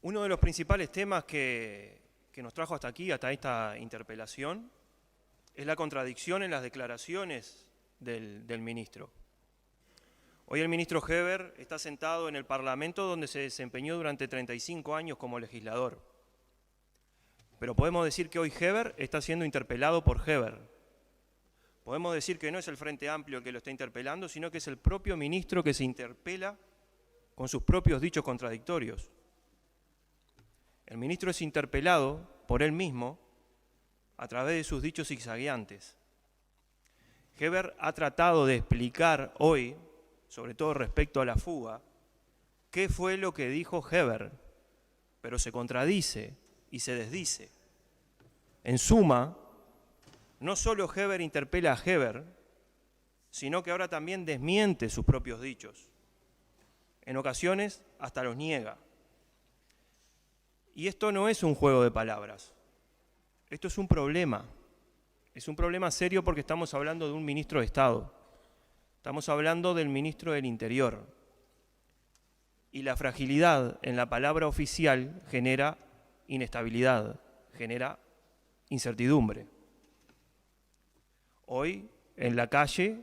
Uno de los principales temas que nos trajo hasta aquí, hasta esta interpelación, es la contradicción en las declaraciones del ministro. Hoy el ministro Heber está sentado en el Parlamento donde se desempeñó durante 35 años como legislador. Pero podemos decir que hoy Heber está siendo interpelado por Heber. Podemos decir que no es el Frente Amplio el que lo está interpelando, sino que es el propio ministro que se interpela con sus propios dichos contradictorios. El ministro es interpelado por él mismo a través de sus dichos zigzagueantes. Heber ha tratado de explicar hoy, sobre todo respecto a la fuga, qué fue lo que dijo Heber, pero se contradice y se desdice. En suma, no solo Heber interpela a Heber, sino que ahora también desmiente sus propios dichos. En ocasiones hasta los niega. Y esto no es un juego de palabras. Esto es un problema. Es un problema serio porque estamos hablando de un ministro de Estado. Estamos hablando del ministro del Interior. Y la fragilidad en la palabra oficial genera inestabilidad, genera incertidumbre. Hoy, en la calle,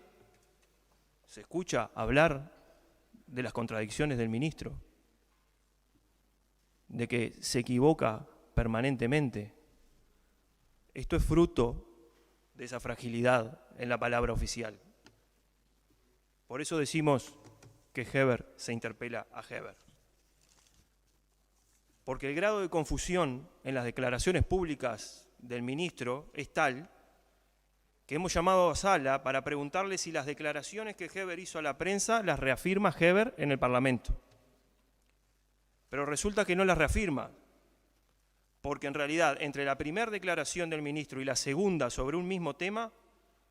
se escucha hablar de las contradicciones del ministro, de que se equivoca permanentemente. Esto es fruto de esa fragilidad en la palabra oficial. Por eso decimos que Heber se interpela a Heber. Porque el grado de confusión en las declaraciones públicas del ministro es tal que hemos llamado a Sala para preguntarle si las declaraciones que Heber hizo a la prensa las reafirma Heber en el Parlamento. Pero resulta que no las reafirma, porque en realidad entre la primera declaración del ministro y la segunda sobre un mismo tema,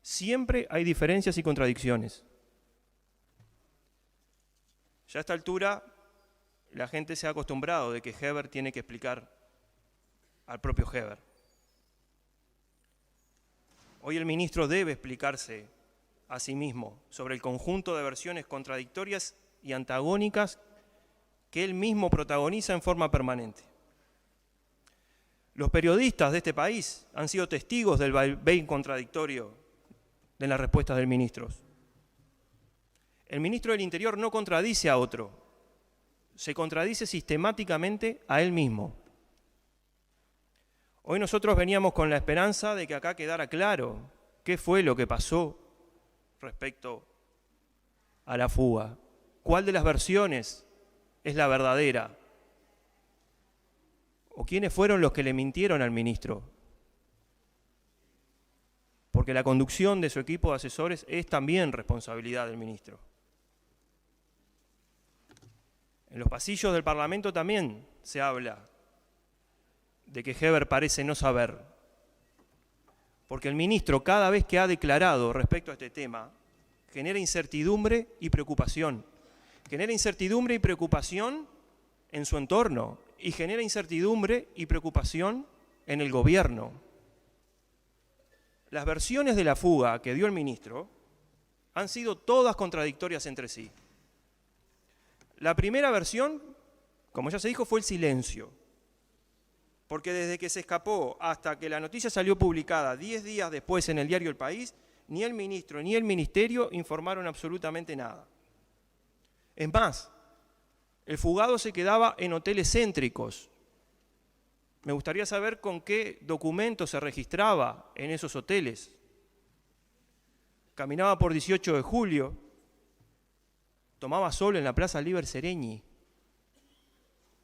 siempre hay diferencias y contradicciones. Ya a esta altura, la gente se ha acostumbrado de que Heber tiene que explicar al propio Heber. Hoy el ministro debe explicarse a sí mismo sobre el conjunto de versiones contradictorias y antagónicas que él mismo protagoniza en forma permanente. Los periodistas de este país han sido testigos del vaivén contradictorio de las respuestas del ministro. El ministro del Interior no contradice a otro, se contradice sistemáticamente a él mismo. Hoy nosotros veníamos con la esperanza de que acá quedara claro qué fue lo que pasó respecto a la fuga, cuál de las versiones es la verdadera, o quiénes fueron los que le mintieron al ministro. Porque la conducción de su equipo de asesores es también responsabilidad del ministro. En los pasillos del Parlamento también se habla de que Heber parece no saber. Porque el ministro, cada vez que ha declarado respecto a este tema, genera incertidumbre y preocupación. Genera incertidumbre y preocupación en su entorno y genera incertidumbre y preocupación en el gobierno. Las versiones de la fuga que dio el ministro han sido todas contradictorias entre sí. La primera versión, como ya se dijo, fue el silencio. Porque desde que se escapó hasta que la noticia salió publicada 10 días después en el diario El País, ni el ministro ni el ministerio informaron absolutamente nada. Es más, el fugado se quedaba en hoteles céntricos. Me gustaría saber con qué documentos se registraba en esos hoteles. Caminaba por 18 de julio, tomaba sol en la Plaza Liber Seregni,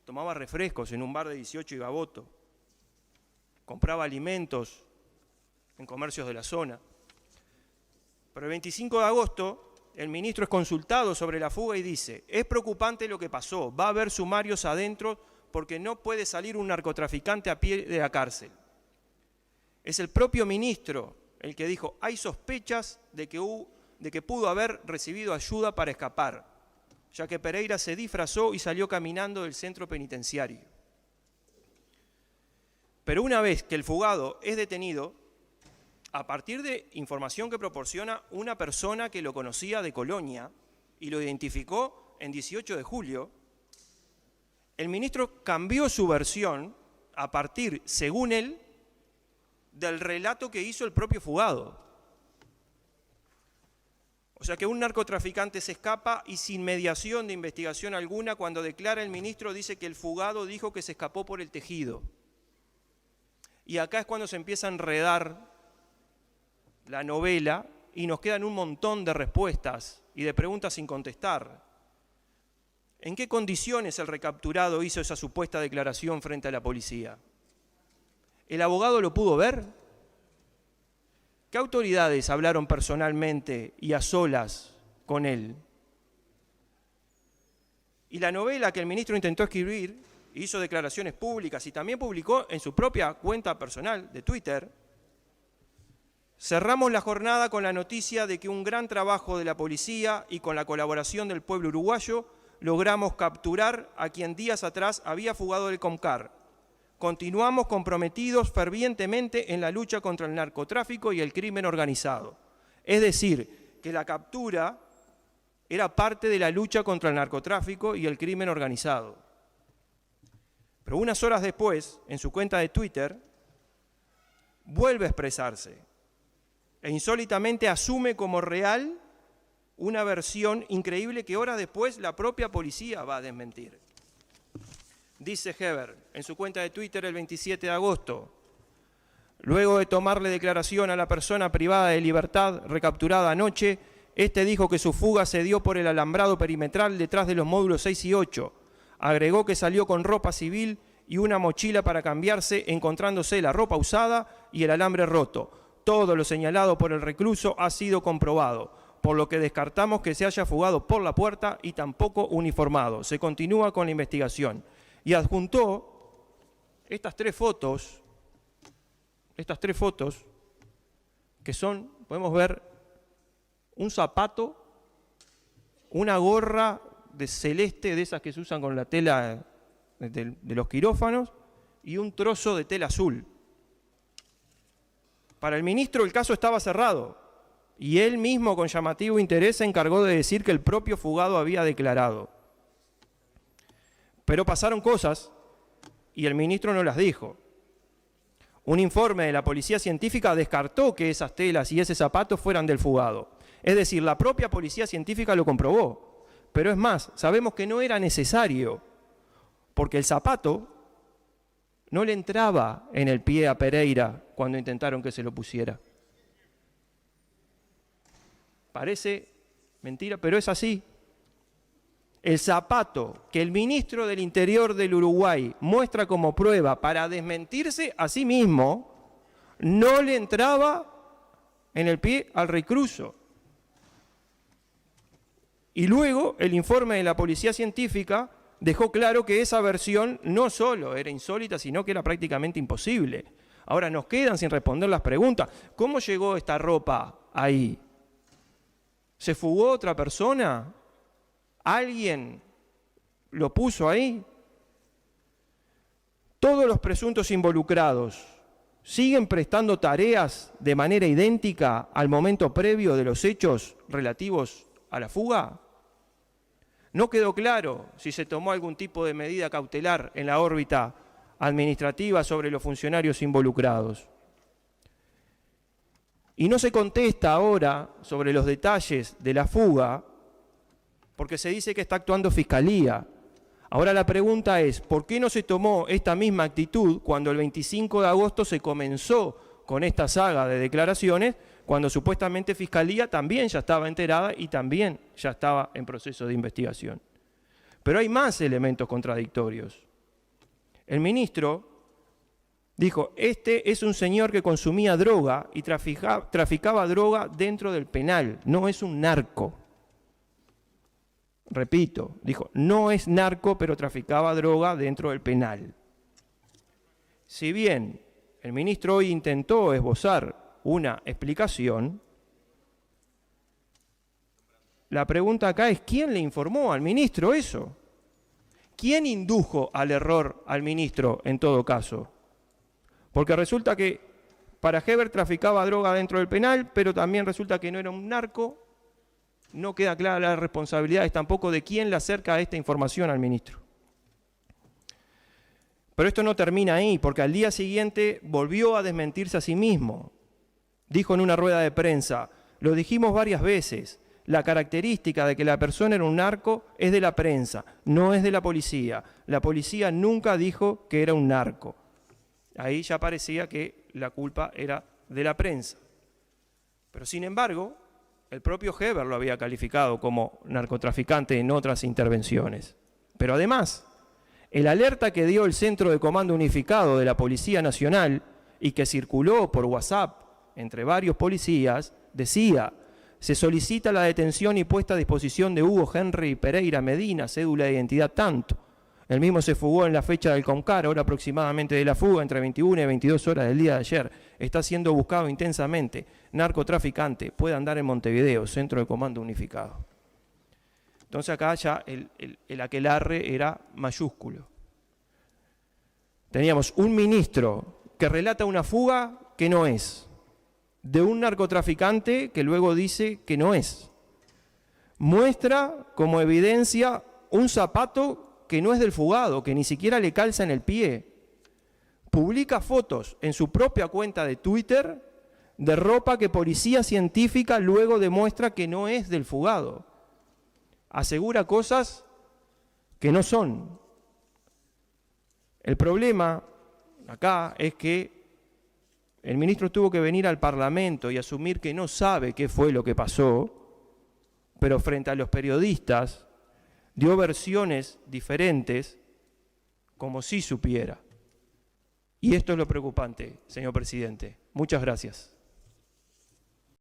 tomaba refrescos en un bar de 18 y Gaboto, compraba alimentos en comercios de la zona. Pero el 25 de agosto, el ministro es consultado sobre la fuga y dice: es preocupante lo que pasó, va a haber sumarios adentro porque no puede salir un narcotraficante a pie de la cárcel. Es el propio ministro el que dijo: hay sospechas de que pudo haber recibido ayuda para escapar, ya que Pereira se disfrazó y salió caminando del centro penitenciario. Pero una vez que el fugado es detenido, a partir de información que proporciona una persona que lo conocía de Colonia y lo identificó en 18 de julio, el ministro cambió su versión a partir, según él, del relato que hizo el propio fugado. O sea que un narcotraficante se escapa y sin mediación de investigación alguna, cuando declara el ministro, dice que el fugado dijo que se escapó por el tejido. Y acá es cuando se empieza a enredar la novela y nos quedan un montón de respuestas y de preguntas sin contestar. ¿En qué condiciones el recapturado hizo esa supuesta declaración frente a la policía? ¿El abogado lo pudo ver? ¿Qué autoridades hablaron personalmente y a solas con él? Y la novela que el ministro intentó escribir, hizo declaraciones públicas y también publicó en su propia cuenta personal de Twitter. Cerramos la jornada con la noticia de que un gran trabajo de la policía y con la colaboración del pueblo uruguayo logramos capturar a quien días atrás había fugado del Comcar. Continuamos comprometidos fervientemente en la lucha contra el narcotráfico y el crimen organizado. Es decir, que la captura era parte de la lucha contra el narcotráfico y el crimen organizado. Pero unas horas después, en su cuenta de Twitter, vuelve a expresarse e insólitamente asume como real una versión increíble que horas después la propia policía va a desmentir. Dice Heber en su cuenta de Twitter el 27 de agosto, luego de tomarle declaración a la persona privada de libertad recapturada anoche, este dijo que su fuga se dio por el alambrado perimetral detrás de los módulos 6 y 8. Agregó que salió con ropa civil y una mochila para cambiarse, encontrándose la ropa usada y el alambre roto. Todo lo señalado por el recluso ha sido comprobado, por lo que descartamos que se haya fugado por la puerta y tampoco uniformado. Se continúa con la investigación. Y adjuntó estas tres fotos que son, podemos ver, un zapato, una gorra de celeste, de esas que se usan con la tela de los quirófanos, y un trozo de tela azul. Para el ministro el caso estaba cerrado, y él mismo con llamativo interés se encargó de decir que el propio fugado había declarado. Pero pasaron cosas y el ministro no las dijo. Un informe de la policía científica descartó que esas telas y ese zapato fueran del fugado. Es decir, la propia policía científica lo comprobó. Pero es más, sabemos que no era necesario, porque el zapato no le entraba en el pie a Pereira cuando intentaron que se lo pusiera. Parece mentira, pero es así. El zapato que el ministro del Interior del Uruguay muestra como prueba para desmentirse a sí mismo, no le entraba en el pie al recluso. Y luego el informe de la policía científica dejó claro que esa versión no solo era insólita, sino que era prácticamente imposible. Ahora nos quedan sin responder las preguntas. ¿Cómo llegó esta ropa ahí? ¿Se fugó otra persona? ¿Alguien lo puso ahí? Todos los presuntos involucrados siguen prestando tareas de manera idéntica al momento previo de los hechos relativos a la fuga. No quedó claro si se tomó algún tipo de medida cautelar en la órbita administrativa sobre los funcionarios involucrados. Y no se contesta ahora sobre los detalles de la fuga, porque se dice que está actuando Fiscalía. Ahora la pregunta es, ¿por qué no se tomó esta misma actitud cuando el 25 de agosto se comenzó con esta saga de declaraciones, cuando supuestamente Fiscalía también ya estaba enterada y también ya estaba en proceso de investigación? Pero hay más elementos contradictorios. El ministro dijo, este es un señor que consumía droga y traficaba droga dentro del penal, no es un narco. Repito, dijo, no es narco, pero traficaba droga dentro del penal. Si bien el ministro hoy intentó esbozar una explicación, la pregunta acá es, ¿quién le informó al ministro eso? ¿Quién indujo al error al ministro en todo caso? Porque resulta que para Heber traficaba droga dentro del penal, pero también resulta que no era un narco. No queda clara las responsabilidades tampoco de quién le acerca esta información al ministro. Pero esto no termina ahí, porque al día siguiente volvió a desmentirse a sí mismo. Dijo en una rueda de prensa: lo dijimos varias veces, la característica de que la persona era un narco es de la prensa, no es de la policía. La policía nunca dijo que era un narco. Ahí ya parecía que la culpa era de la prensa. Pero sin embargo, el propio Heber lo había calificado como narcotraficante en otras intervenciones. Pero además, el alerta que dio el Centro de Comando Unificado de la Policía Nacional y que circuló por WhatsApp entre varios policías, decía: se solicita la detención y puesta a disposición de Hugo Henry Pereira Medina, cédula de identidad tanto. El mismo se fugó en la fecha del CONCAR, hora aproximadamente de la fuga, entre 21 y 22 horas del día de ayer. Está siendo buscado intensamente. Narcotraficante, puede andar en Montevideo, Centro de Comando Unificado. Entonces acá ya el aquelarre era mayúsculo. Teníamos un ministro que relata una fuga que no es, de un narcotraficante que luego dice que no es. Muestra como evidencia un zapato que no es del fugado, que ni siquiera le calza en el pie. Publica fotos en su propia cuenta de Twitter de ropa que policía científica luego demuestra que no es del fugado. Asegura cosas que no son. El problema acá es que el ministro tuvo que venir al Parlamento y asumir que no sabe qué fue lo que pasó, pero frente a los periodistas dio versiones diferentes como si supiera. Y esto es lo preocupante, señor presidente. Muchas gracias.